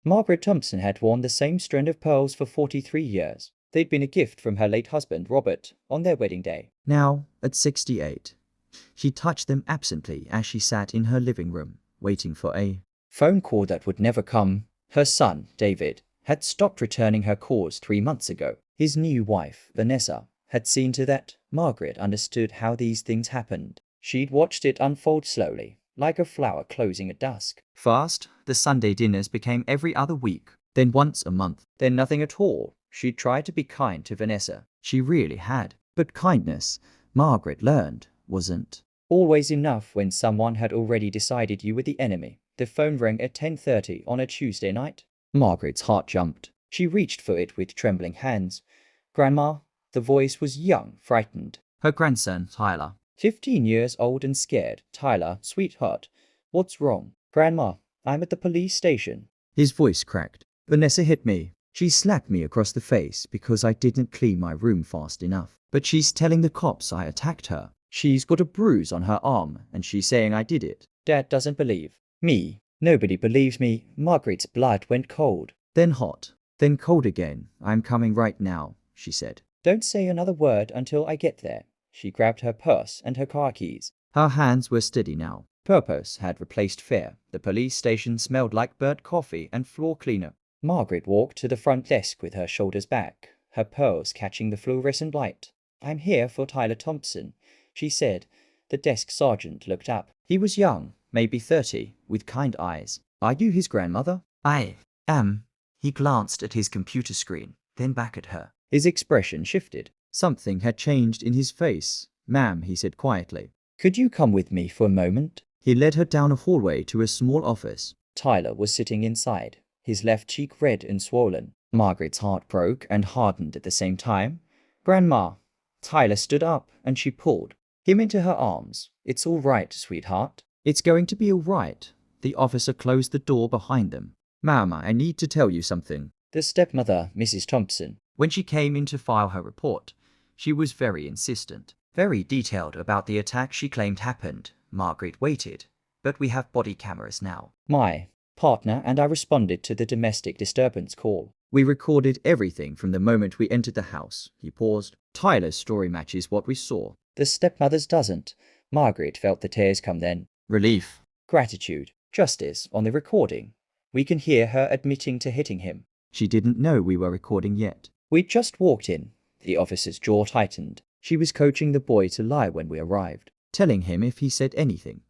Margaret Thompson had worn the same strand of pearls for 43 years. They'd been a gift from her late husband, Robert, on their wedding day. Now, at 68, she touched them absently as she sat in her living room, waiting for a phone call that would never come. Her son, David, had stopped returning her calls 3 months ago. His new wife, Vanessa, had seen to that. Margaret understood how these things happened. She'd watched it unfold slowly, like a flower closing at dusk. Fast, the Sunday dinners became every other week, then once a month. Then nothing at all. She'd tried to be kind to Vanessa. She really had. But kindness, Margaret learned, wasn't always enough when someone had already decided you were the enemy. The phone rang at 10:30 on a Tuesday night. Margaret's heart jumped. She reached for it with trembling hands. Grandma, the voice was young, frightened. Her grandson, Tyler. 15 years old and scared. Tyler, sweetheart, what's wrong? Grandma, I'm at the police station. His voice cracked. Vanessa hit me. She slapped me across the face because I didn't clean my room fast enough. But she's telling the cops I attacked her. She's got a bruise on her arm and she's saying I did it. Dad doesn't believe me. Nobody believes me. Margaret's blood went cold. Then hot. Then cold again. I'm coming right now, she said. Don't say another word until I get there. She grabbed her purse and her car keys. Her hands were steady now. Purpose had replaced fear. The police station smelled like burnt coffee and floor cleaner. Margaret walked to the front desk with her shoulders back, her pearls catching the fluorescent light. I'm here for Tyler Thompson, she said. The desk sergeant looked up. He was young, maybe 30, with kind eyes. Are you his grandmother? I am. He glanced at his computer screen, then back at her. His expression shifted. Something had changed in his face. Ma'am, he said quietly. Could you come with me for a moment? He led her down a hallway to a small office. Tyler was sitting inside, his left cheek red and swollen. Margaret's heart broke and hardened at the same time. Grandma. Tyler stood up and she pulled him into her arms. It's all right, sweetheart. It's going to be all right. The officer closed the door behind them. Ma'am, I need to tell you something. The stepmother, Mrs. Thompson. When she came in to file her report, she was very insistent, very detailed about the attack she claimed happened. Margaret waited. But we have body cameras now. My partner and I responded to the domestic disturbance call. We recorded everything from the moment we entered the house. He paused. Tyler's story matches what we saw. The stepmother's doesn't. Margaret felt the tears come then. Relief. Gratitude. Justice on the recording. We can hear her admitting to hitting him. She didn't know we were recording yet. We'd just walked in. The officer's jaw tightened. She was coaching the boy to lie when we arrived. Telling him if he said anything,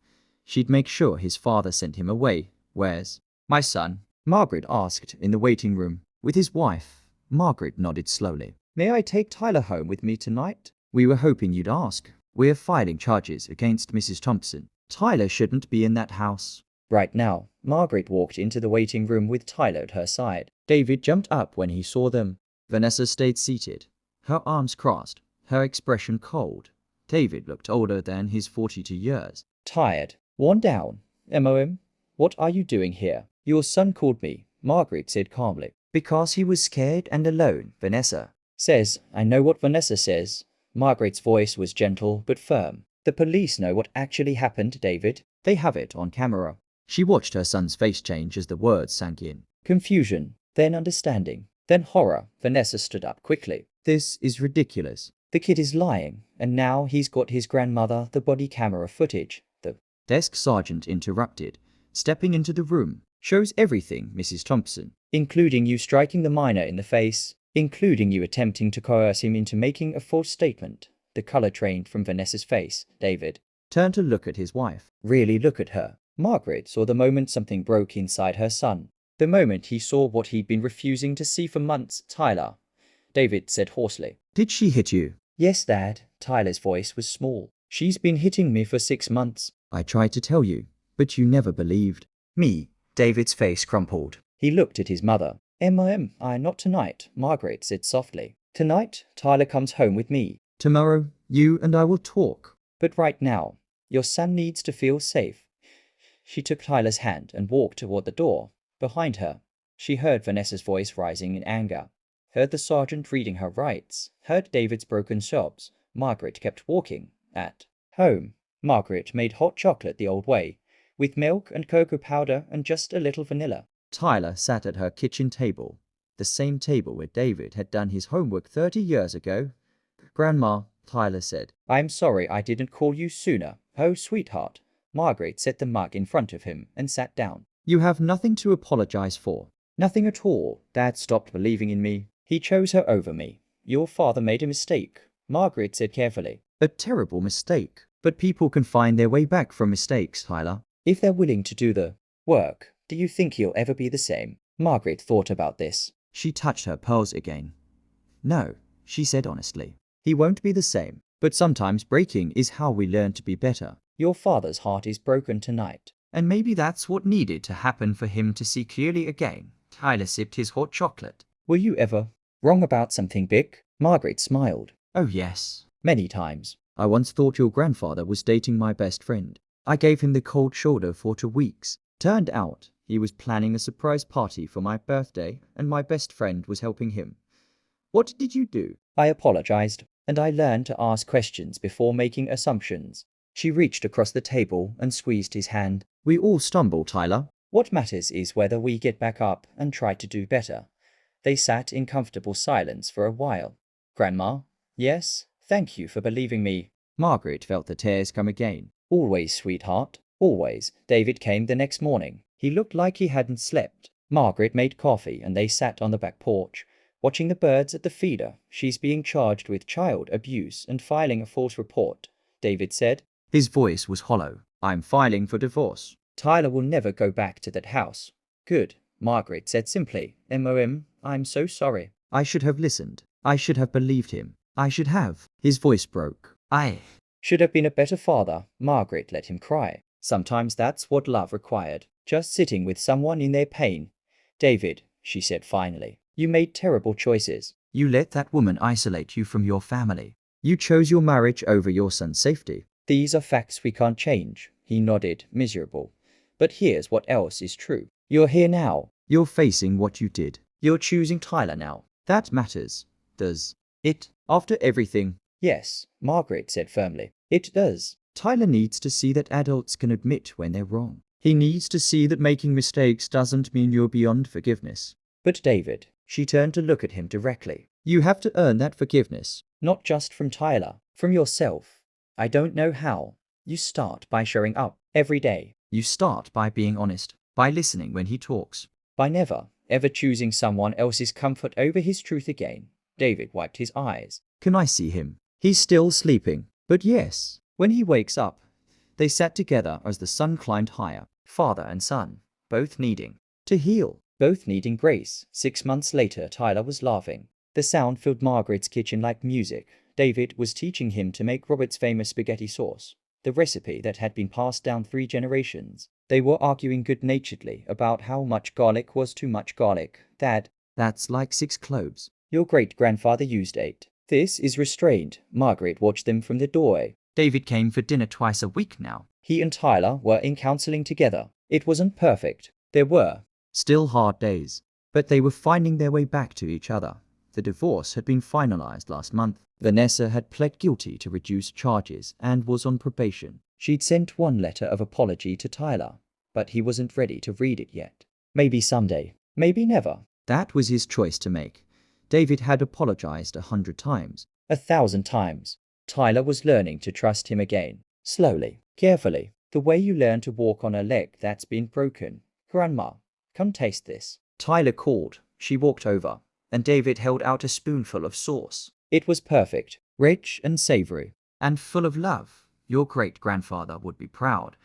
she'd make sure his father sent him away. Where's my son? Margaret asked in the waiting room. With his wife. Margaret nodded slowly. May I take Tyler home with me tonight? We were hoping you'd ask. We're filing charges against Mrs. Thompson. Tyler shouldn't be in that house. Right now. Margaret walked into the waiting room with Tyler at her side. David jumped up when he saw them. Vanessa stayed seated, her arms crossed, her expression cold. David looked older than his 42 years. Tired. Worn down. MOM, what are you doing here? Your son called me, Margaret said calmly. Because he was scared and alone, Vanessa says. I know what Vanessa says. Margaret's voice was gentle but firm. The police know what actually happened, David. They have it on camera. She watched her son's face change as the words sank in. Confusion, then understanding, then horror. Vanessa stood up quickly. This is ridiculous. The kid is lying, and now he's got his grandmother, the body camera footage. The desk sergeant interrupted, stepping into the room. Shows everything, Mrs. Thompson, including you striking the minor in the face, including you attempting to coerce him into making a false statement. The color drained from Vanessa's face. David turned to look at his wife. Really look at her. Margaret saw the moment something broke inside her son. The moment he saw what he'd been refusing to see for months. Tyler, David said hoarsely. Did she hit you? Yes, Dad. Tyler's voice was small. She's been hitting me for 6 months. I tried to tell you, but you never believed. Me. David's face crumpled. He looked at his mother. Not tonight, Margaret said softly. Tonight, Tyler comes home with me. Tomorrow, you and I will talk. But right now, your son needs to feel safe. She took Tyler's hand and walked toward the door. Behind her, she heard Vanessa's voice rising in anger. Heard the sergeant reading her rights. Heard David's broken sobs. Margaret kept walking. At home, Margaret made hot chocolate the old way, with milk and cocoa powder and just a little vanilla. Tyler sat at her kitchen table, the same table where David had done his homework 30 years ago. Grandma, Tyler said. I'm sorry I didn't call you sooner. Oh, sweetheart. Margaret set the mug in front of him and sat down. You have nothing to apologize for. Nothing at all. Dad stopped believing in me. He chose her over me. Your father made a mistake, Margaret said carefully. A terrible mistake. But people can find their way back from mistakes, Tyler. If they're willing to do the work, do you think he'll ever be the same? Margaret thought about this. She touched her pearls again. No, she said honestly. He won't be the same. But sometimes breaking is how we learn to be better. Your father's heart is broken tonight. And maybe that's what needed to happen for him to see clearly again. Tyler sipped his hot chocolate. Were you ever wrong about something big? Margaret smiled. Oh yes. Many times. I once thought your grandfather was dating my best friend. I gave him the cold shoulder for 2 weeks. Turned out, he was planning a surprise party for my birthday and my best friend was helping him. What did you do? I apologized, and I learned to ask questions before making assumptions. She reached across the table and squeezed his hand. We all stumble, Tyler. What matters is whether we get back up and try to do better. They sat in comfortable silence for a while. Grandma? Yes, thank you for believing me. Margaret felt the tears come again. Always, sweetheart, always. David came the next morning. He looked like he hadn't slept. Margaret made coffee and they sat on the back porch, watching the birds at the feeder. She's being charged with child abuse and filing a false report, David said. His voice was hollow. I'm filing for divorce. Tyler will never go back to that house. Good, Margaret said simply. I'm so sorry. I should have listened. I should have believed him. I should have. His voice broke. I should have been a better father. Margaret let him cry. Sometimes that's what love required. Just sitting with someone in their pain. David, she said finally, you made terrible choices. You let that woman isolate you from your family. You chose your marriage over your son's safety. These are facts we can't change. He nodded, miserable. But here's what else is true. You're here now. You're facing what you did. You're choosing Tyler now. That matters. Does it? After everything? Yes, Margaret said firmly. It does. Tyler needs to see that adults can admit when they're wrong. He needs to see that making mistakes doesn't mean you're beyond forgiveness. But David, she turned to look at him directly. You have to earn that forgiveness. Not just from Tyler, from yourself. I don't know how. You start by showing up every day. You start by being honest, by listening when he talks. By never, ever choosing someone else's comfort over his truth again. David wiped his eyes. Can I see him? He's still sleeping. But yes, when he wakes up. They sat together as the sun climbed higher. Father and son, both needing to heal. Both needing grace. 6 months later, Tyler was laughing. The sound filled Margaret's kitchen like music. David was teaching him to make Robert's famous spaghetti sauce, the recipe that had been passed down 3 generations. They were arguing good-naturedly about how much garlic was too much garlic. Dad, that's like 6 cloves. Your great-grandfather used 8. This is restrained. Margaret watched them from the doorway. David came for dinner twice a week now. He and Tyler were in counseling together. It wasn't perfect. There were still hard days. But they were finding their way back to each other. The divorce had been finalized last month. Vanessa had pled guilty to reduced charges and was on probation. She'd sent one letter of apology to Tyler, but he wasn't ready to read it yet. Maybe someday. Maybe never. That was his choice to make. David had apologized 100 times. 1,000 times. Tyler was learning to trust him again. Slowly, carefully, the way you learn to walk on a leg that's been broken. Grandma, come taste this. Tyler called. She walked over, and David held out a spoonful of sauce. It was perfect, rich and savory. And full of love. Your great-grandfather would be proud.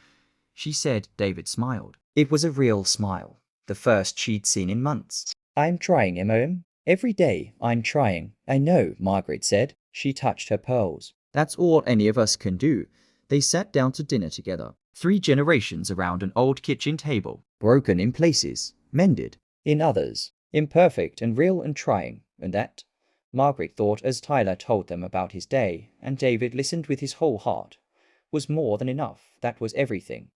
She said. David smiled. It was a real smile. The first she'd seen in months. I'm trying, Mom. Every day, I'm trying. I know, Margaret said. She touched her pearls. That's all any of us can do. They sat down to dinner together. 3 generations around an old kitchen table. Broken in places, mended in others. Imperfect and real and trying. And that, Margaret thought as Tyler told them about his day, and David listened with his whole heart, was more than enough. That was everything.